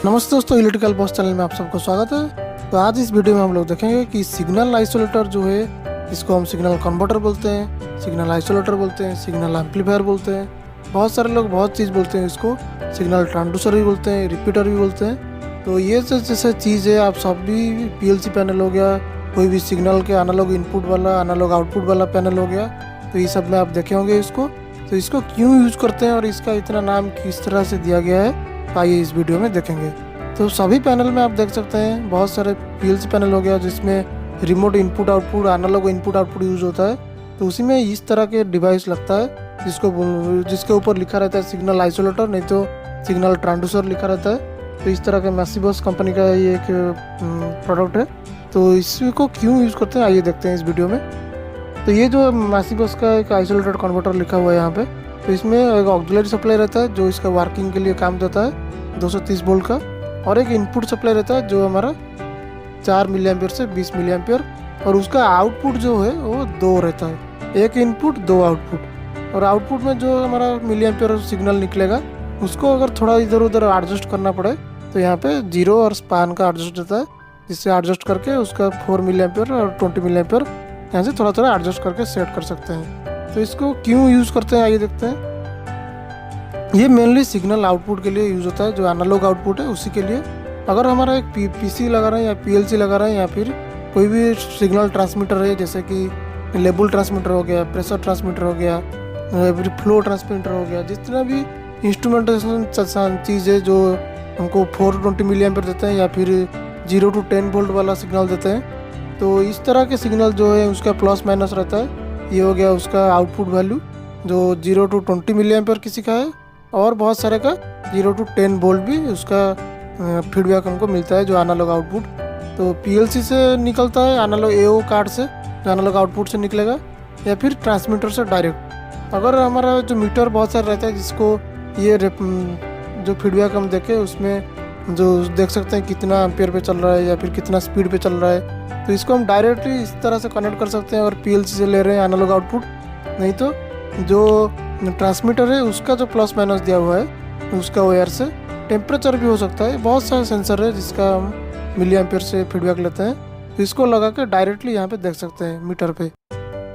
नमस्ते दोस्तों, electrical boss channel में आप सबको स्वागत है। तो आज इस वीडियो में हम लोग देखेंगे कि सिग्नल आइसोलेटर जो है, इसको हम सिग्नल कन्वर्टर बोलते हैं, सिग्नल आइसोलेटर बोलते हैं, सिग्नल एम्पलीफायर बोलते हैं। बहुत सारे लोग बहुत चीज़ बोलते हैं इसको। सिग्नल ट्रांसड्यूसर भी बोलते हैं, रिपीटर भी बोलते हैं। तो ये जैसे चीज़ है, आप सब भी पीएलसी पैनल हो गया, कोई भी सिग्नल के एनालॉग इनपुट वाला, एनालॉग आउटपुट वाला पैनल हो गया, तो ये सब में आप देखे होंगे इसको। तो इसको क्यों यूज करते हैं और इसका इतना नाम किस तरह से दिया गया है, आइए इस वीडियो में देखेंगे। तो सभी पैनल में आप देख सकते हैं, बहुत सारे पीएलसी पैनल हो गया जिसमें remote input output, analog input output use होता है। तो उसी में इस तरह के डिवाइस लगता है जिसके ऊपर लिखा रहता है सिग्नल आइसोलेटर, नहीं तो सिग्नल ट्रांसड्यूसर लिखा रहता है। तो इस तरह के मैसिबस कंपनी का ये एक प्रोडक्ट है। तो इसको क्यों यूज़ करते हैं आइए देखते हैं इस वीडियो में। तो ये जो मैसिबस का एक आइसोलेटेड कन्वर्टर लिखा हुआ है यहाँ पे, तो इसमें एक ऑक्सिलरी सप्लाई रहता है जो इसका वर्किंग के लिए काम देता है 230 वोल्ट का, और एक इनपुट सप्लाई रहता है जो हमारा 4 मिली एम्पियर से 20 मिली एम्पियर, और उसका आउटपुट जो है वो 2 रहता है, एक इनपुट 2 आउटपुट। और आउटपुट में जो हमारा मिली एम्पियर सिग्नल निकलेगा उसको अगर थोड़ा इधर उधर एडजस्ट करना पड़े तो यहाँ पे 0 और स्पान का एडजस्ट रहता है, जिससे एडजस्ट करके उसका 4 मिली एम्पियर और 20 मिली एम्पियर यहाँ से थोड़ा थोड़ा एडजस्ट करके सेट कर सकते हैं। तो इसको क्यों यूज़ करते हैं आइए देखते हैं। ये मेनली सिग्नल आउटपुट के लिए यूज़ होता है, जो एनालॉग आउटपुट है उसी के लिए। अगर हमारा एक पीसी लगा रहे हैं या पीएलसी लगा रहे हैं या फिर कोई भी सिग्नल ट्रांसमीटर है, जैसे कि लेबल ट्रांसमीटर हो गया, प्रेशर ट्रांसमीटर हो गया, फिर फ्लो ट्रांसमीटर हो गया, जितना भी इंस्ट्रूमेंटेशन चीज़ है जो हमको 420 मिली एम्पियर देते हैं या फिर 0 to 10 वोल्ट वाला सिग्नल देते हैं, तो इस तरह के सिग्नल जो है उसका प्लस माइनस रहता है। ये हो गया उसका आउटपुट वैल्यू जो 0 to 20 मिली एम्पियर किसी का है, और बहुत सारे का 0 to 10 वोल्ट भी उसका फीडबैक हमको मिलता है जो एनालॉग आउटपुट। तो पीएलसी से निकलता है, एनालॉग एओ कार्ड से जो एनालॉग आउटपुट से निकलेगा, या फिर ट्रांसमीटर से डायरेक्ट। अगर हमारा जो मीटर बहुत सारा रहता है जिसको ये जो फीडबैक हम देखें उसमें जो देख सकते हैं कितना एम्पियर पे चल रहा है या फिर कितना स्पीड पे चल रहा है, तो इसको हम डायरेक्टली इस तरह से कनेक्ट कर सकते हैं। और पीएलसी से ले रहे हैं एनालॉग आउटपुट, नहीं तो जो ट्रांसमीटर है उसका जो प्लस माइनस दिया हुआ है उसका वायर से टेम्परेचर भी हो सकता है। बहुत सारे सेंसर है जिसका हम मिली एम्पियर से फीडबैक लेते हैं, तो इसको लगा के डायरेक्टली यहाँ पे देख सकते हैं मीटर पे।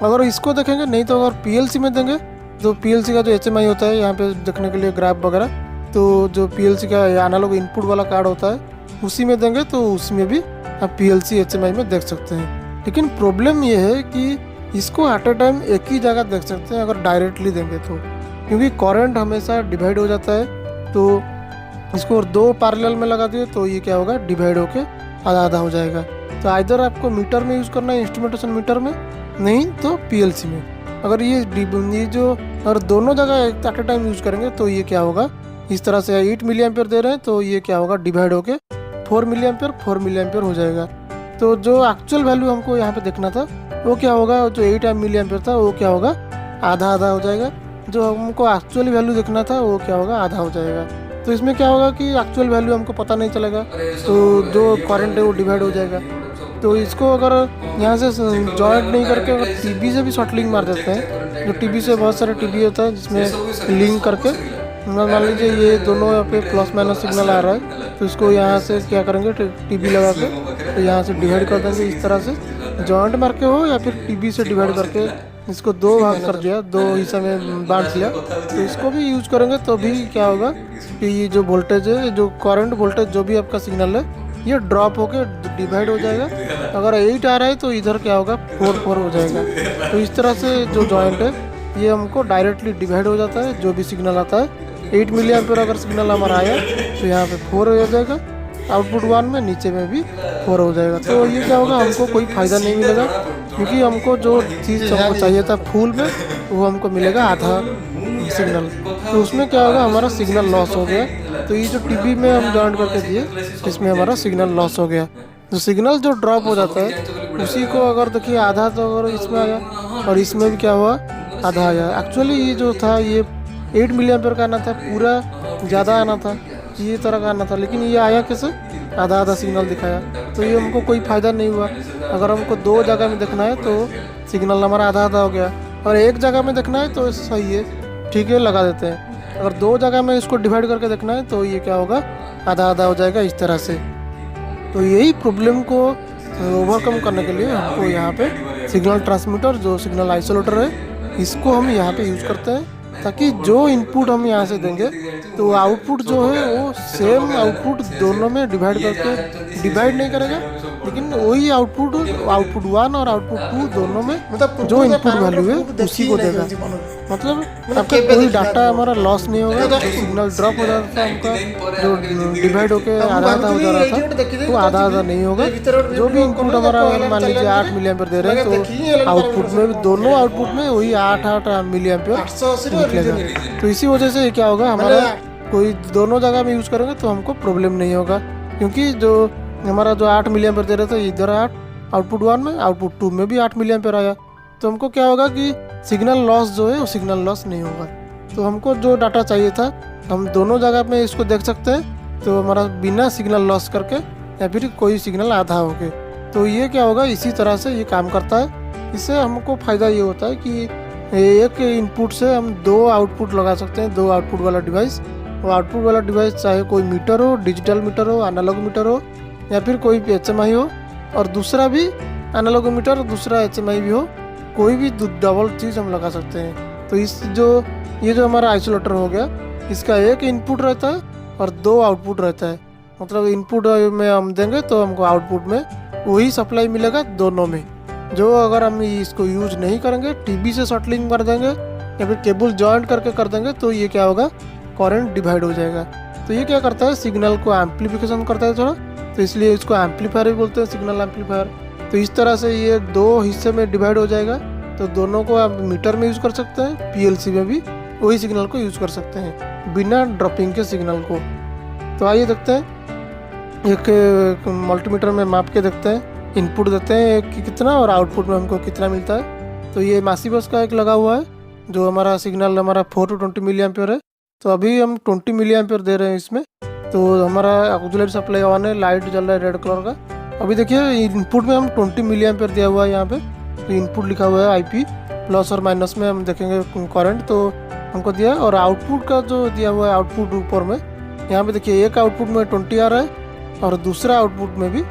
अगर इसको देखेंगे, नहीं तो अगर पीएलसी में देंगे तो पीएलसी का जो एचएमआई होता है यहाँ पे देखने के लिए ग्राफ वगैरह, तो जो पीएलसी का एनालॉग इनपुट वाला कार्ड होता है उसी में देंगे तो उसमें भी आप पीएलसी एचएमआई में देख सकते हैं। लेकिन प्रॉब्लम ये है कि इसको एट ए टाइम एक ही जगह देख सकते हैं अगर डायरेक्टली देंगे तो, क्योंकि करंट हमेशा डिवाइड हो जाता है। तो इसको 2 पैरेलल में लगा दिए तो ये क्या होगा, डिवाइड होके आधा आधा हो जाएगा। तो आइदर आपको मीटर में यूज़ करना है, इंस्ट्रूमेंटेशन मीटर में, नहीं तो पीएलसी में। अगर ये जो अगर दोनों जगह एट ए टाइम यूज़ करेंगे तो ये क्या होगा, इस तरह से 8 मिली एम्पियर दे रहे हैं तो ये क्या होगा, डिवाइड होके 4 मिली एम्पियर हो जाएगा। तो जो एक्चुअल वैल्यू हमको यहाँ पे देखना था वो क्या होगा, जो 8 मिली एम्पियर था वो क्या होगा, आधा आधा हो जाएगा। जो हमको एक्चुअल वैल्यू देखना था वो क्या होगा, आधा हो जाएगा। तो इसमें क्या होगा कि एक्चुअल वैल्यू हमको पता नहीं चलेगा, तो जो करंट है वो डिवाइड हो जाएगा। तो इसको अगर यहाँ से जॉइंट नहीं करके अगर टीबी से भी शॉर्ट लिंक मार देते हैं, जो टीबी से बहुत सारे टीबी होता है जिसमें लिंक करके, मान लीजिए ये दोनों यहाँ पे प्लस माइनस सिग्नल आ रहा है, तो इसको यहाँ से क्या करेंगे, टीबी लगा के तो यहाँ से डिवाइड कर देंगे इस तरह से, जॉइंट मार के हो या फिर टीबी से डिवाइड करके इसको 2 भाग कर दिया, 2 हिस्से में बांट दिया। तो इसको भी यूज करेंगे तो भी क्या होगा कि ये जो वोल्टेज है, जो करंट वोल्टेज जो भी आपका सिग्नल है, ये ड्रॉप होके डिवाइड हो जाएगा। अगर 8 आ रहा है तो इधर क्या होगा, 4 हो जाएगा। तो इस तरह से जो जॉइंट है ये हमको डायरेक्टली डिवाइड हो जाता है, जो भी सिग्नल आता है। 8 मिली एम्पियर अगर सिग्नल हमारा आया तो यहाँ पे 4 हो जाएगा, आउटपुट 1 में, नीचे में भी 4 हो जाएगा। तो ये क्या होगा, हमको कोई फ़ायदा नहीं मिलेगा, क्योंकि हमको जो चीज़ हमको चाहिए था फुल में वो हमको मिलेगा आधा सिग्नल। तो उसमें क्या होगा, हमारा सिग्नल लॉस हो गया। तो ये जो टीवी में हम जॉइंट करके दिए इसमें हमारा सिग्नल लॉस हो गया। तो सिग्नल जो ड्रॉप हो जाता है उसी को अगर देखिए आधा तो अगर इसमें आया और इसमें भी क्या हुआ, आधा आया। एक्चुअली ये जो था ये 8 मिली एम्पियर का आना था, पूरा ज़्यादा आना था, ये तरह का आना था, लेकिन ये आया कैसे, आधा आधा सिग्नल दिखाया। तो ये हमको कोई फ़ायदा नहीं हुआ। अगर हमको 2 जगह में देखना है तो सिग्नल हमारा आधा आधा हो गया, और एक जगह में देखना है तो सही है, ठीक है, लगा देते हैं। अगर 2 जगह में इसको डिवाइड करके देखना है तो ये क्या होगा, आधा आधा हो जाएगा इस तरह से। तो यही प्रॉब्लम को ओवरकम करने के लिए हमको यहाँ पे सिग्नल ट्रांसमीटर जो सिग्नल आइसोलेटर है इसको हम यहाँ पे यूज़ करते हैं, ताकि जो इनपुट हम यहाँ से देंगे तो आउटपुट जो है वो सेम आउटपुट दोनों में डिवाइड करके डिवाइड नहीं करेगा, लेकिन वही आउटपुट 1 और आउटपुट 2 दोनों में मतलब जो इनपुट वैल्यू है उसी को देगा। मतलब आपका कोई डाटा हमारा लॉस नहीं होगा। जो सिग्नल ड्रॉप हो जाता था हमका, जो डिवाइड होके आधा आधा हो जा रहा था, तो आधा आधा नहीं होगा। जो भी इनपुट हमारा मान लीजिए 8 मिली एम्पियर दे रहे हैं, तो आउटपुट में भी दोनों आउटपुट में वही 8 मिली एम्पियर निकलेगा। तो इसी वजह से क्या होगा, हमारा कोई दोनों जगह में यूज़ करेंगे तो हमको प्रॉब्लम नहीं होगा, क्योंकि जो हमारा जो 8 मिली एम्पियर दे रहा था इधर 8 आउटपुट 1 में, आउटपुट 2 में भी 8 मिली एम्पियर आया। तो हमको क्या होगा कि सिग्नल लॉस जो है वो सिग्नल लॉस नहीं होगा। तो हमको जो डाटा चाहिए था हम दोनों जगह में इसको देख सकते हैं, तो हमारा बिना सिग्नल लॉस करके या फिर कोई सिग्नल आधा हो गए। तो ये क्या होगा, इसी तरह से ये काम करता है। इससे हमको फ़ायदा ये होता है कि एक इनपुट से हम 2 आउटपुट लगा सकते हैं, 2 आउटपुट वाला डिवाइस। वो आउटपुट वाला डिवाइस चाहे कोई मीटर हो, डिजिटल मीटर हो, एनालॉग मीटर हो, या फिर कोई HMI हो, और दूसरा भी एनालॉग मीटर, दूसरा HMI भी हो, कोई भी डबल चीज़ हम लगा सकते हैं। तो ये जो हमारा आइसोलेटर हो गया, इसका एक इनपुट रहता है और 2 आउटपुट रहता है। मतलब इनपुट में हम देंगे तो हमको आउटपुट में वही सप्लाई मिलेगा दोनों में। जो अगर हम इसको यूज नहीं करेंगे, टीवी से शॉर्टलिंग कर देंगे या फिर केबल जॉइंट करके कर देंगे, तो ये क्या होगा, करंट डिवाइड हो जाएगा। तो ये क्या करता है, सिग्नल को एम्पलीफिकेशन करता है थोड़ा, तो इसलिए इसको एम्पलीफायर भी बोलते हैं, सिग्नल एम्पलीफायर। तो इस तरह से ये 2 हिस्से में डिवाइड हो जाएगा। तो दोनों को आप मीटर में यूज़ कर सकते हैं, PLC में भी वही सिग्नल को यूज़ कर सकते हैं बिना ड्रॉपिंग के सिग्नल को। तो आइए देखते हैं, एक मल्टीमीटर में माप के देखते हैं, इनपुट देते हैं कि कितना और आउटपुट में हमको कितना मिलता है। तो ये मासीबस का एक लगा हुआ है, जो हमारा सिग्नल हमारा 4 to 20 मिली एम्पियर है। तो अभी हम 20 मिली एम्पियर दे रहे हैं इसमें। तो हमारा ऑक्सिलरी सप्लाई ऑन है, लाइट जल रहा है रेड कलर का। अभी देखिए इनपुट में हम 20 मिली एम्पियर दिया हुआ है यहाँ पे। तो इनपुट लिखा हुआ है IP, प्लस और माइनस में हम देखेंगे करंट, तो हमको दिया है। और आउटपुट का जो दिया हुआ है, आउटपुट ऊपर में यहाँ पे देखिए एक आउटपुट में 20 आ रहा है और दूसरा आउटपुट में भी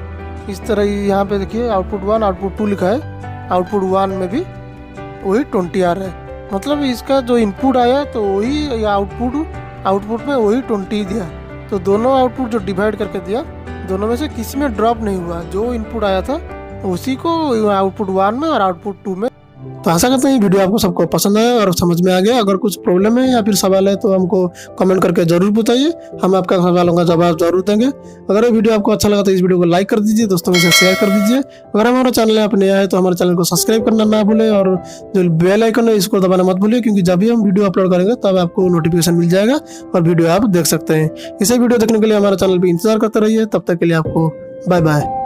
इस तरह ही यहाँ पे देखिए आउटपुट 1 आउटपुट 2 लिखा है। आउटपुट 1 में भी वही 20 आ रहा है। मतलब इसका जो इनपुट आया तो वही आउटपुट में वही 20 दिया। तो दोनों आउटपुट जो डिवाइड करके दिया, दोनों में से किसी में ड्रॉप नहीं हुआ। जो इनपुट आया था उसी को आउटपुट 1 में और आउटपुट 2 में। तो आशा करते हैं वीडियो आपको सबको पसंद आया और समझ में आ गया। अगर कुछ प्रॉब्लम है या फिर सवाल है तो हमको कमेंट करके जरूर बताइए, हम आपका सवालों का जवाब जरूर देंगे। अगर ये वीडियो आपको अच्छा लगा तो इस वीडियो को लाइक कर दीजिए, दोस्तों के साथ शेयर कर दीजिए। अगर हमारा चैनल आप नया है तो हमारे चैनल को सब्सक्राइब करना ना भूलें, और जो बेल आइकन है इसको दबाना मत भूलिए, क्योंकि जब भी हम वीडियो अपलोड करेंगे तब आपको नोटिफिकेशन मिल जाएगा और वीडियो आप देख सकते हैं। इसे वीडियो देखने के लिए हमारे चैनल पर इंतजार करते रहिए। तब तक के लिए आपको बाय बाय।